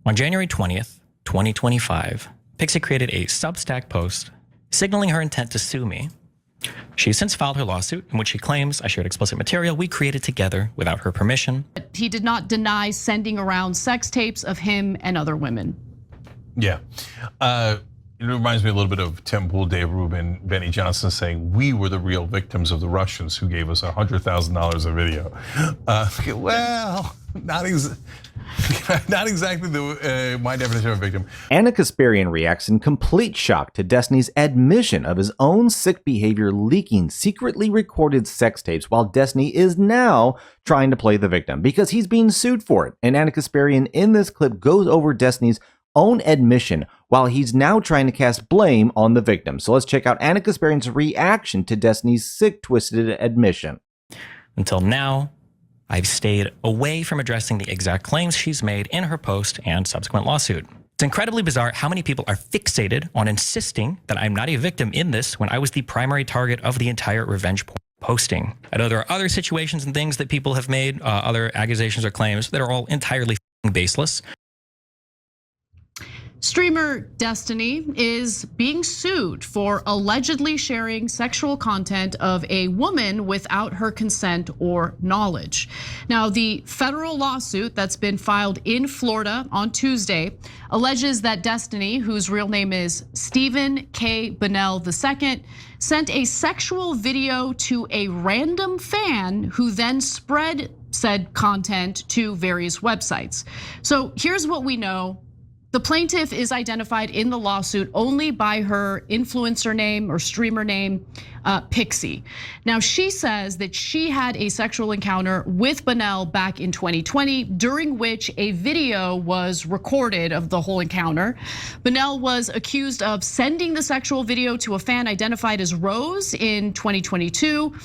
On January 20th, 2025, Pixie created a Substack post signaling her intent to sue me. She has since filed her lawsuit in which she claims I shared explicit material we created together without her permission. He did not deny sending around sex tapes of him and other women. Yeah. It reminds me a little bit of Tim Pool, Dave Rubin, Benny Johnson saying we were the real victims of the Russians who gave us $100,000 a video. Well, not exactly my definition of a victim. Ana Kasparian reacts in complete shock to Destiny's admission of his own sick behavior leaking secretly recorded sex tapes, while Destiny is now trying to play the victim because he's being sued for it. And Ana Kasparian in this clip goes over Destiny's own admission while he's now trying to cast blame on the victim. So let's check out Ana Kasparian's reaction to Destiny's sick, twisted admission. Until now, I've stayed away from addressing the exact claims she's made in her post and subsequent lawsuit. It's incredibly bizarre how many people are fixated on insisting that I'm not a victim in this when I was the primary target of the entire revenge porn posting. I know there are other situations and things that people have made, other accusations or claims that are all entirely baseless. Streamer Destiny is being sued for allegedly sharing sexual content of a woman without her consent or knowledge. Now, the federal lawsuit that's been filed in Florida on Tuesday alleges that Destiny, whose real name is Stephen K. Bunnell II, sent a sexual video to a random fan who then spread said content to various websites. So here's what we know. The plaintiff is identified in the lawsuit only by her influencer name or streamer name, Pixie. Now, she says that she had a sexual encounter with Bunnell back in 2020, during which a video was recorded of the whole encounter. Bunnell was accused of sending the sexual video to a fan identified as Rose in 2022.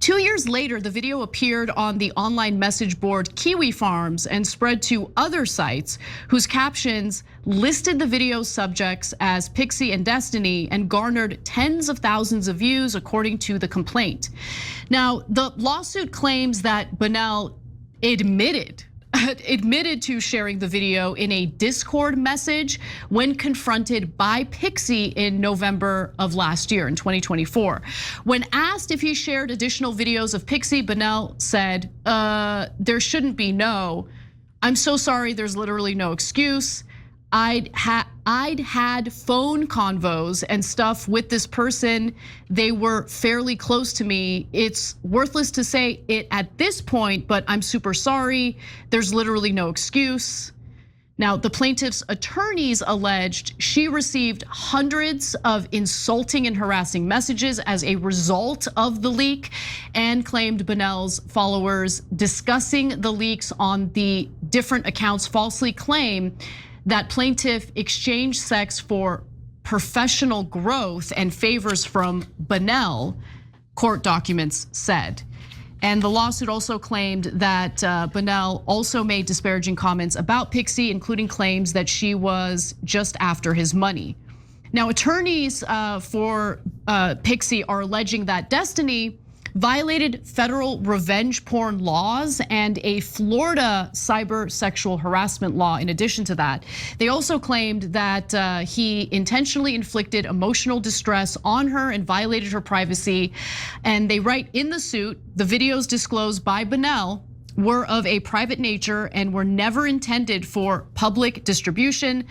2 years later, the video appeared on the online message board Kiwi Farms and spread to other sites whose captions listed the video's subjects as Pixie and Destiny and garnered tens of thousands of views, according to the complaint. Now, the lawsuit claims that Bunnell admitted to sharing the video in a Discord message when confronted by Pixie in November of last year in 2024. When asked if he shared additional videos of Pixie, Bunnell said, there shouldn't be no. I'm so sorry, there's literally no excuse. I'd had phone convos and stuff with this person. They were fairly close to me. It's worthless to say it at this point, but I'm super sorry. There's literally no excuse. Now, the plaintiff's attorneys alleged she received hundreds of insulting and harassing messages as a result of the leak, and claimed Bunnell's followers discussing the leaks on the different accounts falsely claim that plaintiff exchanged sex for professional growth and favors from Bunnell, court documents said. And the lawsuit also claimed that Bunnell also made disparaging comments about Pixie, including claims that she was just after his money. Now, attorneys for Pixie are alleging that Destiny violated federal revenge porn laws and a Florida cyber sexual harassment law. In addition to that, they also claimed that he intentionally inflicted emotional distress on her and violated her privacy. And they write in the suit, the videos disclosed by Bunnell were of a private nature and were never intended for public distribution.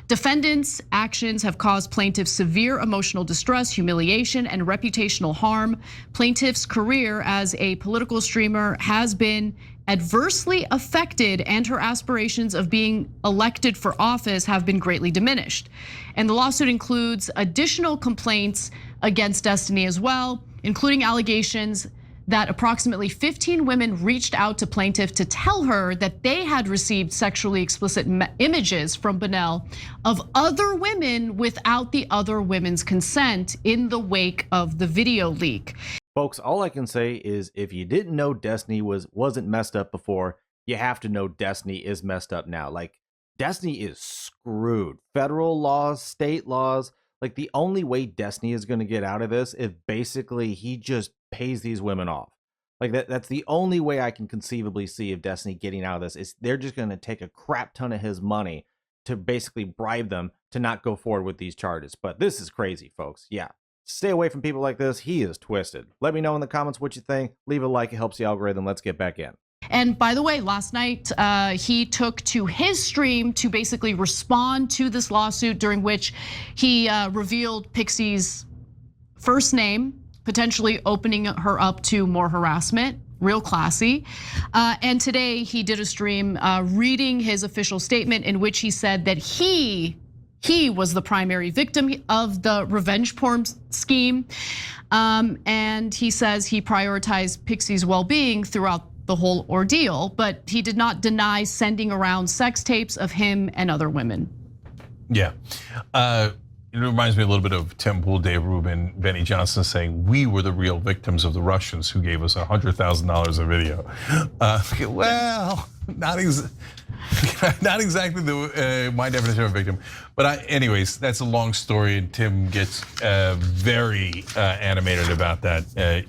Defendants' actions have caused plaintiffs severe emotional distress, humiliation, and reputational harm. Plaintiff's career as a political streamer has been adversely affected, and her aspirations of being elected for office have been greatly diminished. And the lawsuit includes additional complaints against Destiny as well, including allegations that approximately 15 women reached out to plaintiff to tell her that they had received sexually explicit images from Bunnell of other women without the other women's consent in the wake of the video leak. Folks, all I can say is if you didn't know Destiny wasn't messed up before, you have to know Destiny is messed up now. Like, Destiny is screwed. Federal laws, state laws, like the only way Destiny is going to get out of this is basically he just pays these women off. Like that's the only way I can conceivably see of Destiny getting out of this is they're just going to take a crap ton of his money to basically bribe them to not go forward with these charges. But this is crazy, folks. Yeah. Stay away from people like this. He is twisted. Let me know in the comments what you think. Leave a like. It helps the algorithm. Let's get back in. And by the way, last night he took to his stream to basically respond to this lawsuit, during which he revealed Pixie's first name, potentially opening her up to more harassment. Real classy. And today he did a stream reading his official statement in which he said that he was the primary victim of the revenge porn scheme. And he says he prioritized Pixie's well-being throughout the whole ordeal, but he did not deny sending around sex tapes of him and other women. Yeah. It reminds me a little bit of Tim Pool, Dave Rubin, Benny Johnson saying we were the real victims of the Russians who gave us $100,000 a video. Well, not exactly my definition of a victim, but anyways, that's a long story, and Tim gets very animated about that.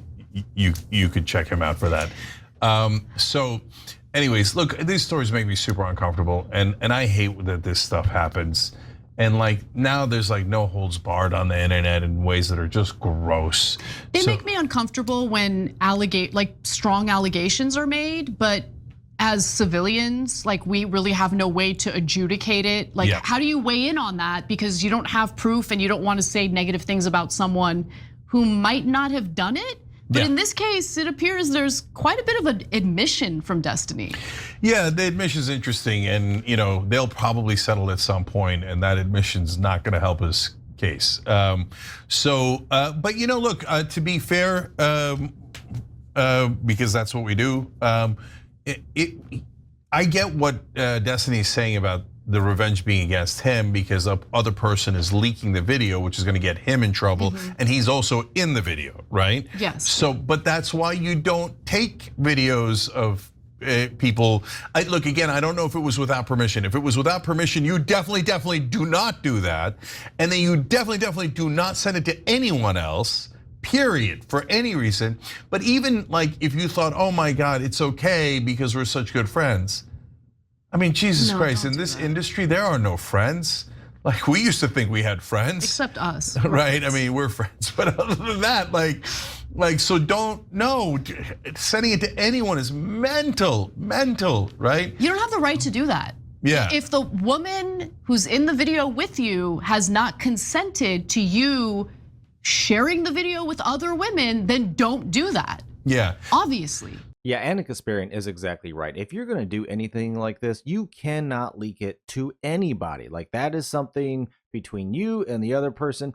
You could check him out for that. So, anyways, look, these stories make me super uncomfortable, and I hate that this stuff happens. And like now there's like no holds barred on the internet in ways that are just gross. They make me uncomfortable when strong allegations are made, but as civilians, like we really have no way to adjudicate it. Like how do you weigh in on that? Because you don't have proof and you don't want to say negative things about someone who might not have done it. But in this case, it appears there's quite a bit of an admission from Destiny. Yeah, the admission's interesting, and they'll probably settle at some point, and that admission's not going to help his case. But look, to be fair, because that's what we do. I get what Destiny is saying about the revenge being against him because the other person is leaking the video, which is going to get him in trouble, and he's also in the video, right? Yes. So, but that's why you don't take videos of people. Look, again, I don't know if it was without permission. If it was without permission, you definitely do not do that, and then you definitely do not send it to anyone else. Period, for any reason. But even like if you thought, oh my God, it's okay because we're such good friends. I mean, Jesus Christ, in this industry, there are no friends. Like we used to think we had friends. Except us. Right, friends. I mean, we're friends, but other than that, so sending it to anyone is mental, right? You don't have the right to do that. Yeah. If the woman who's in the video with you has not consented to you sharing the video with other women, then don't do that. Yeah. Obviously. Yeah, Ana Kasparian is exactly right. If you're going to do anything like this, you cannot leak it to anybody. Like that is something between you and the other person.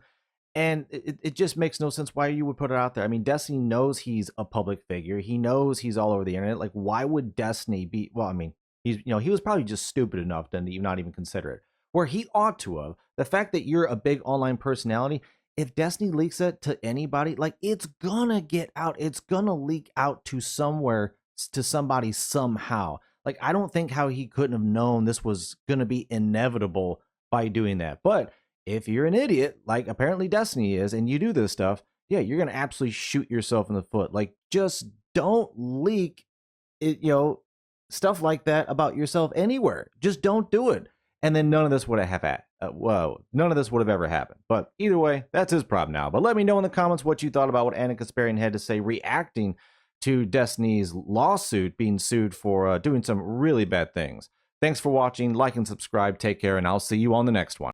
And it just makes no sense why you would put it out there. I mean, Destiny knows he's a public figure. He knows he's all over the internet. Like, why would Destiny be, well, I mean, he was probably just stupid enough to not even consider it. Where he ought to have. The fact that you're a big online personality, if Destiny leaks it to anybody, like it's gonna get out. It's gonna leak out to somewhere, to somebody somehow. Like I don't think how he couldn't have known this was gonna be inevitable by doing that. But if you're an idiot, like apparently Destiny is, and you do this stuff, yeah, you're gonna absolutely shoot yourself in the foot. Like just don't leak it, stuff like that about yourself anywhere. Just don't do it. And then none of this would have none of this would have ever happened. But either way, that's his problem now. But let me know in the comments what you thought about what Ana Kasparian had to say reacting to Destiny's lawsuit, being sued for doing some really bad things. Thanks for watching. Like and subscribe. Take care, and I'll see you on the next one.